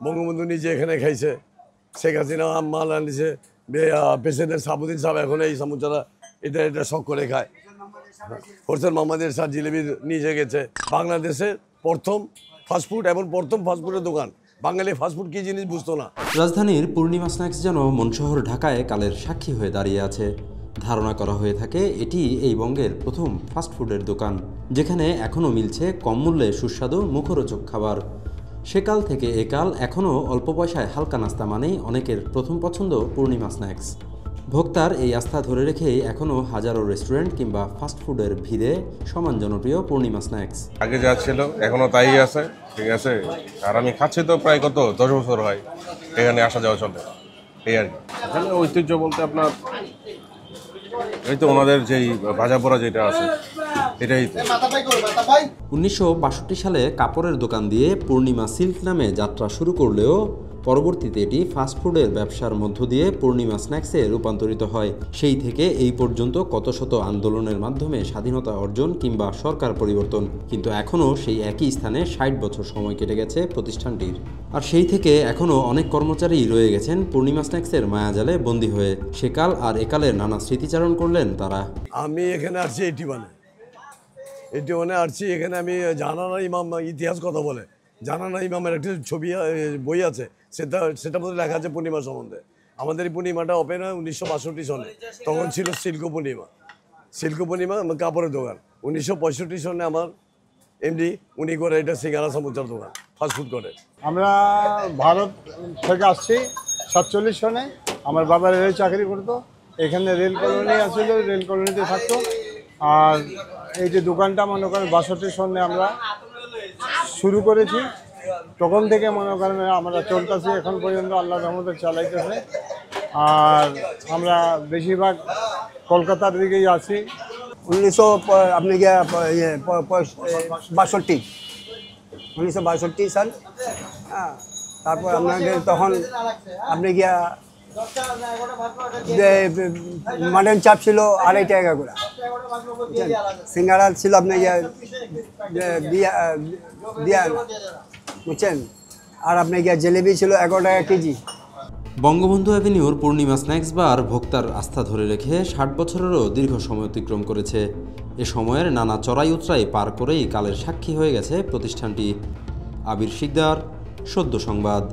বঙ্গবন্ধু নিজে এখানে খাইছে, শেখ হাসিনা মাল আনিছে, প্রেসিডেন্ট সাবুদ্দিন সাহেব এখন এই সমুচারা এটা শখ করে খায়। হোসেন মোহাম্মদ এরশাদ জিলেবি নিয়ে গেছে। বাংলাদেশের প্রথম ফাস্টফুড এবং প্রথম ফাস্টফুডের দোকান। বাঙালি ফাস্টফুড কি জিনিস বুঝতো না। রাজধানীর পূর্ণিমা স্ন্যাক্স যেন মনশহর ঢাকায় কালের সাক্ষী হয়ে দাঁড়িয়ে আছে। ধারণা করা হয়ে থাকে এটি এই বঙ্গের প্রথম ফাস্টফুডের দোকান, যেখানে এখনও মিলছে কম মূল্যে সুস্বাদু মুখরোচক খাবার। সেকাল থেকে একাল এখনও অল্প পয়সায় হালকা নাস্তা মানেই অনেকের প্রথম পছন্দ পূর্ণিমা স্ন্যাক্স। ভোক্তার এই আস্থা ধরে রেখেই এখনও হাজারো রেস্টুরেন্ট কিংবা ফাস্টফুডের ভিড়ে সমান জনপ্রিয় পূর্ণিমা স্ন্যাক্স। আগে যা ছিল এখনও তাই আছে, ঠিক আছে। আর আমি খাচ্ছি তো প্রায় 10 বছর হয় এখানে আসা যাওয়া চলে। এই আর কি এখানে ঐতিহ্য বলতে আপনার এই তো ওনাদের যেই ভাজা পোড়া যেটা আছে এটাই। 1962 সালে কাপড়ের দোকান দিয়ে পূর্ণিমা সিল্ক নামে যাত্রা শুরু করলেও পরবর্তীতে এটি ফাস্টফুডের ব্যবসার মধ্য দিয়ে পূর্ণিমা স্ন্যাক্সে রূপান্তরিত হয়। সেই থেকে এই পর্যন্ত কত শত আন্দোলনের মাধ্যমে স্বাধীনতা অর্জন কিংবা সরকার পরিবর্তন, কিন্তু এখনও সেই একই স্থানে 60 বছর সময় কেটে গেছে প্রতিষ্ঠানটির। আর সেই থেকে এখনও অনেক কর্মচারী রয়ে গেছেন পূর্ণিমা স্ন্যাক্সের মায়াজালে বন্দী হয়ে। সেকাল আর একালের নানা স্মৃতিচারণ করলেন তারা। আমি এখানে আসছি 81-এ আসছি। এখানে আমি জানানা ইমাম ইতিহাস কথা বলে জানানা ইমামের একটি ছবি বই আছে, সেটা মধ্যে লেখা আছে পূর্ণিমা সম্বন্ধে। আমাদের এই পূর্ণিমাটা ওপেন হয় 1962 সনে। তখন ছিল সিল্ক পূর্ণিমা কাপড়ের দোকান। 1965 সনে আমার এমডি উনি করে এটা সিঙ্গারা সমুচার দোকান, ফাস্টফুড করে। আমরা ভারত থেকে আসছি 47 সনে। আমার বাবা রেল চাকরি করতো, এখানে রেল কলোনি আছিল, রেল কলোনিতে থাকতো। আর এই যে দোকানটা মনে করেন 62 সনে আমরা শুরু করেছি। তখন থেকে মনে করেন আমরা চলতেছি এখন পর্যন্ত, আল্লাহ রহমতে চালাইতেছে। আর আমরা বেশিরভাগ কলকাতার দিকেই আছি। 1962 সাল। হ্যাঁ, তারপর আপনাদের তখন আপনি গিয়া মাটন চাপ ছিল 2.5 টাকা করে, সিঙ্গারা ছিল আপনি গিয়া বুঝছেন, আর আপনি গিয়া জিলেবি ছিল 11 টাকা কেজি। বঙ্গবন্ধু অ্যাভিনিউর পূর্ণিমা স্ন্যাক্স বার ভোক্তার আস্থা ধরে রেখে 60 বছরেরও দীর্ঘ সময় অতিক্রম করেছে। এ সময়ের নানা চড়াই উতরাই পার করেই কালের সাক্ষী হয়ে গেছে প্রতিষ্ঠানটি। আবির শিকদার, সদ্য সংবাদ।